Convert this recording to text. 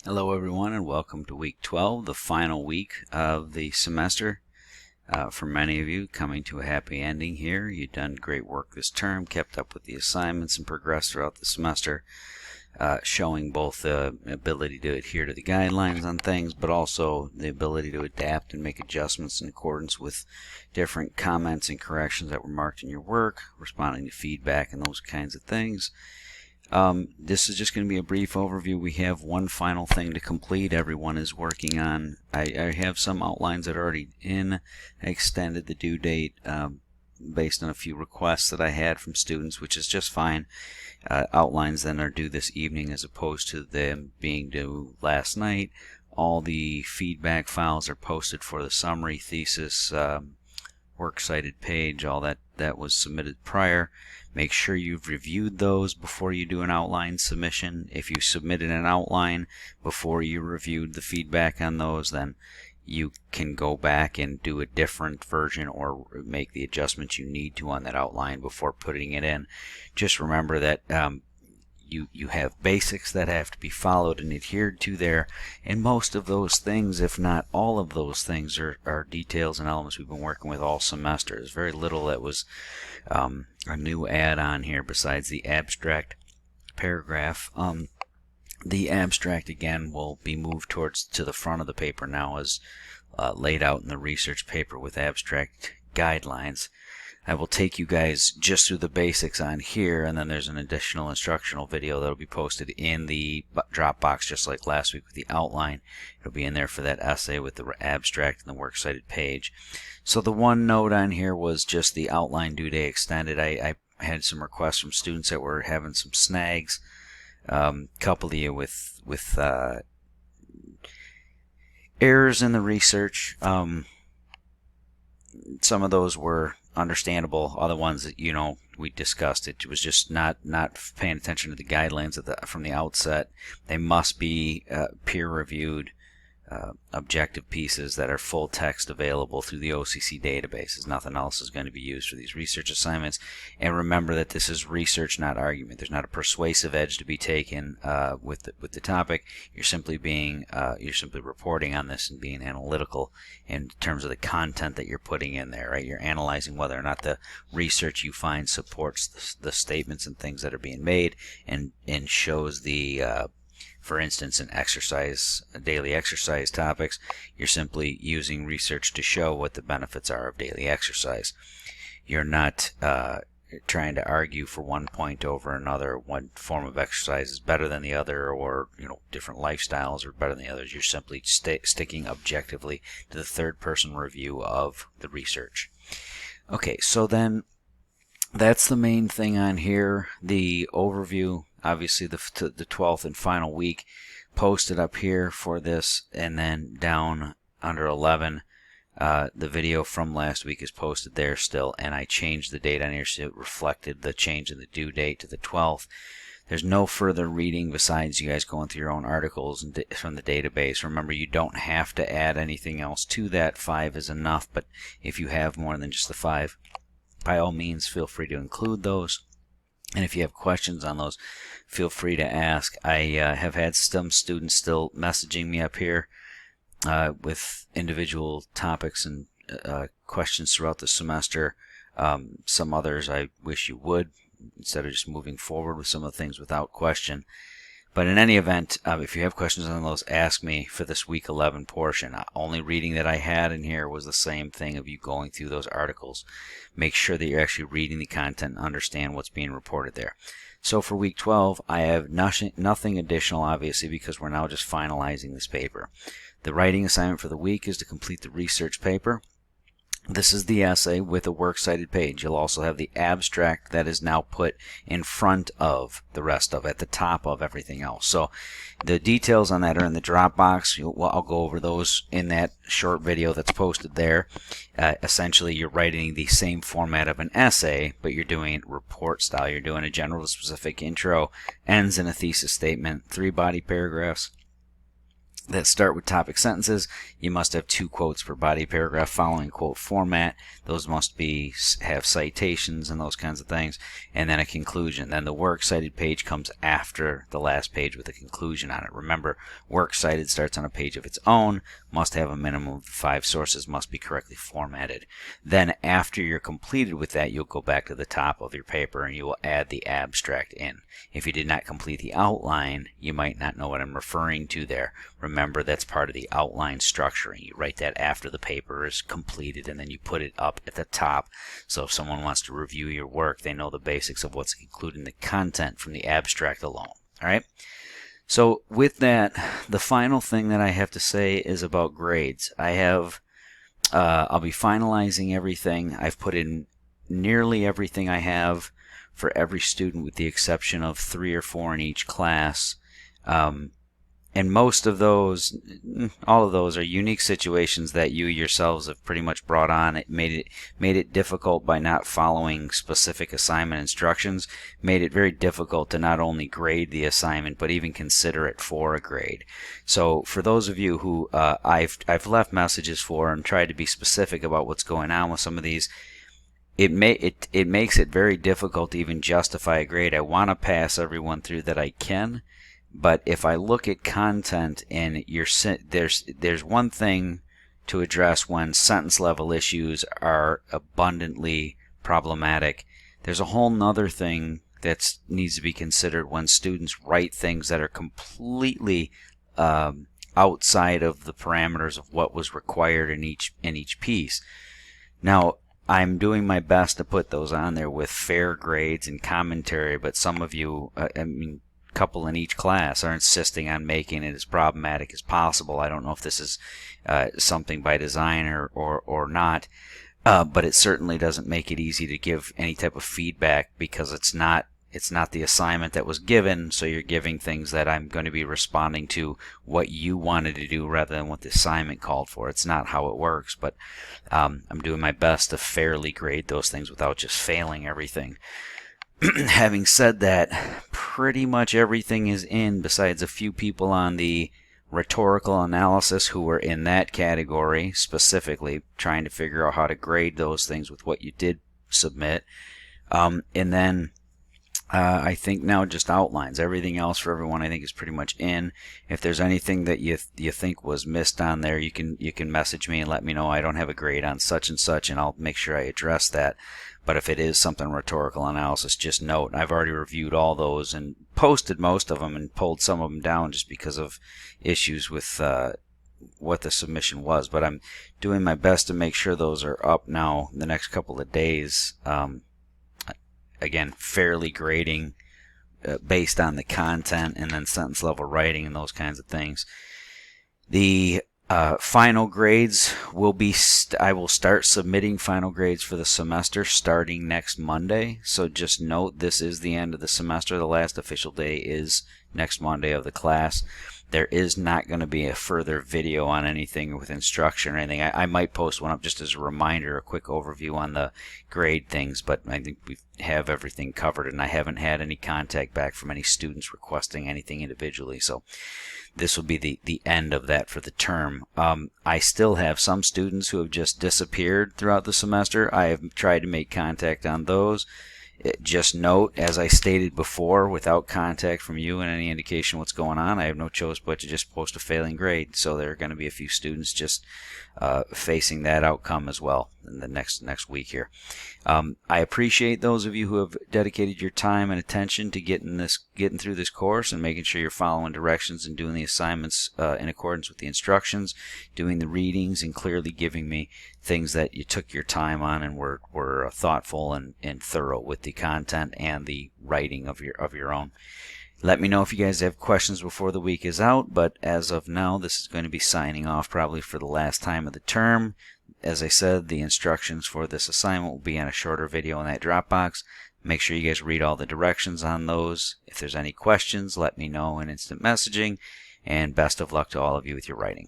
Hello everyone and welcome to week 12, the final week of the semester. For many of you, coming to a happy ending here. You've done great work this term, kept up with the assignments, and progressed throughout the semester, showing both the ability to adhere to the guidelines on things, but also the ability to adapt and make adjustments in accordance with different comments and corrections that were marked in your work, responding to feedback and those kinds of things. This is just going to be a brief overview. We have one final thing to complete. Everyone is working on. I have some outlines that are already in. I extended the due date based on a few requests that I had from students, which is just fine. Outlines then are due this evening as opposed to them being due last night. All the feedback files are posted for the summary, thesis, works cited page, all that was submitted prior. Make sure you've reviewed those before you do an outline submission. If you submitted an outline before you reviewed the feedback on those, then you can go back and do a different version or make the adjustments you need to on that outline before putting it in. Just remember that you have basics that have to be followed and adhered to there, and most of those things, if not all of those things, are details and elements we've been working with all semester. There's very little that was a new add-on here besides the abstract paragraph. The abstract again will be moved to the front of the paper now, as laid out in the research paper with abstract guidelines. I will take you guys just through the basics on here, and then there's an additional instructional video that will be posted in the Dropbox just like last week with the outline. It'll be in there for that essay with the abstract and the works cited page. So the one note on here was just the outline due date extended. I had some requests from students that were having some snags. Couple of you with errors in the research. Some of those were understandable. Other ones that we discussed, it was just not paying attention to the guidelines from the outset. They must be peer-reviewed, objective pieces that are full text available through the OCC databases. Nothing else is going to be used for these research assignments. And remember that this is research, not argument. There's not a persuasive edge to be taken with the topic. You're simply reporting on this and being analytical in terms of the content that you're putting in there. Right? You're analyzing whether or not the research you find supports the statements and things that are being made, and shows the for instance, in daily exercise topics, you're simply using research to show what the benefits are of daily exercise. You're not trying to argue for one point over another. One form of exercise is better than the other, or different lifestyles are better than the others. You're simply sticking objectively to the third-person review of the research. Okay, so then that's the main thing on here. The overview, obviously the 12th and final week, posted up here for this, and then down under 11, the video from last week is posted there still, and I changed the date on here so it reflected the change in the due date to the 12th. There's no further reading besides you guys going through your own articles from the database. Remember, you don't have to add anything else to that. 5 is enough, but if you have more than just the 5, by all means, feel free to include those. And if you have questions on those, feel free to ask. I have had some students still messaging me up here with individual topics and questions throughout the semester. Some others I wish you would, instead of just moving forward with some of the things without question. But in any event, if you have questions on those, ask me for this week 11 portion. Only reading that I had in here was the same thing of you going through those articles. Make sure that you're actually reading the content and understand what's being reported there. So for week 12, I have nothing additional, obviously, because we're now just finalizing this paper. The writing assignment for the week is to complete the research paper. This is the essay with a works cited page. You'll also have the abstract that is now put in front of the rest of it, at the top of everything else. So the details on that are in the Dropbox. I'll go over those in that short video that's posted there. Essentially, you're writing the same format of an essay, but you're doing it report style. You're doing a general to specific intro, ends in a thesis statement, 3 body paragraphs, that start with topic sentences. You must have 2 quotes per body paragraph following quote format. Those must have citations and those kinds of things. And then a conclusion. Then the works cited page comes after the last page with a conclusion on it. Remember, works cited starts on a page of its own, must have a minimum of 5 sources, must be correctly formatted. Then after you're completed with that, you'll go back to the top of your paper and you will add the abstract in. If you did not complete the outline, you might not know what I'm referring to there. Remember, that's part of the outline structuring. You write that after the paper is completed, and then you put it up at the top. So if someone wants to review your work, they know the basics of what's included in the content from the abstract alone. All right? So with that, the final thing that I have to say is about grades. I'll be finalizing everything. I've put in nearly everything I have for every student with the exception of 3 or 4 in each class. And most of those, all of those, are unique situations that you yourselves have pretty much brought on. It made it difficult by not following specific assignment instructions. Made it very difficult to not only grade the assignment but even consider it for a grade. So for those of you who I've left messages for and tried to be specific about what's going on with some of these, it makes it very difficult to even justify a grade. I want to pass everyone through that I can. But if I look at content and there's one thing to address when sentence level issues are abundantly problematic. There's a whole nother thing that needs to be considered when students write things that are completely outside of the parameters of what was required in each piece. Now, I'm doing my best to put those on there with fair grades and commentary, but some of you, couple in each class, are insisting on making it as problematic as possible. I don't know if this is something by design or not, but it certainly doesn't make it easy to give any type of feedback because it's not the assignment that was given, so you're giving things that I'm going to be responding to what you wanted to do rather than what the assignment called for. It's not how it works, but I'm doing my best to fairly grade those things without just failing everything. Having said that, pretty much everything is in besides a few people on the rhetorical analysis who were in that category, specifically trying to figure out how to grade those things with what you did submit. And then I think now just outlines. Everything else for everyone I think is pretty much in. If there's anything that you think was missed on there, you can message me and let me know. I don't have a grade on such and such, and I'll make sure I address that. But if it is something rhetorical analysis, just note I've already reviewed all those and posted most of them and pulled some of them down just because of issues with what the submission was. But I'm doing my best to make sure those are up now in the next couple of days. Again, fairly grading based on the content and then sentence level writing and those kinds of things. The final grades will be, I will start submitting final grades for the semester starting next Monday. So just note this is the end of the semester. The last official day is next Monday of the class. There is not going to be a further video on anything with instruction or anything. I might post one up just as a reminder, a quick overview on the grade things, but I think we have everything covered, and I haven't had any contact back from any students requesting anything individually. So this will be the end of that for the term. I still have some students who have just disappeared throughout the semester. I have tried to make contact on those. Just note, as I stated before, without contact from you and any indication what's going on, I have no choice but to just post a failing grade. So there are going to be a few students just facing that outcome as well in the next week here. I appreciate those of you who have dedicated your time and attention to getting through this course and making sure you're following directions and doing the assignments in accordance with the instructions, doing the readings, and clearly giving me things that you took your time on and were thoughtful and thorough with the content and the writing of your own. Let me know if you guys have questions before the week is out, but as of now, this is going to be signing off probably for the last time of the term. As I said, the instructions for this assignment will be in a shorter video in that Dropbox. Make sure you guys read all the directions on those. If there's any questions, let me know in instant messaging, and best of luck to all of you with your writing.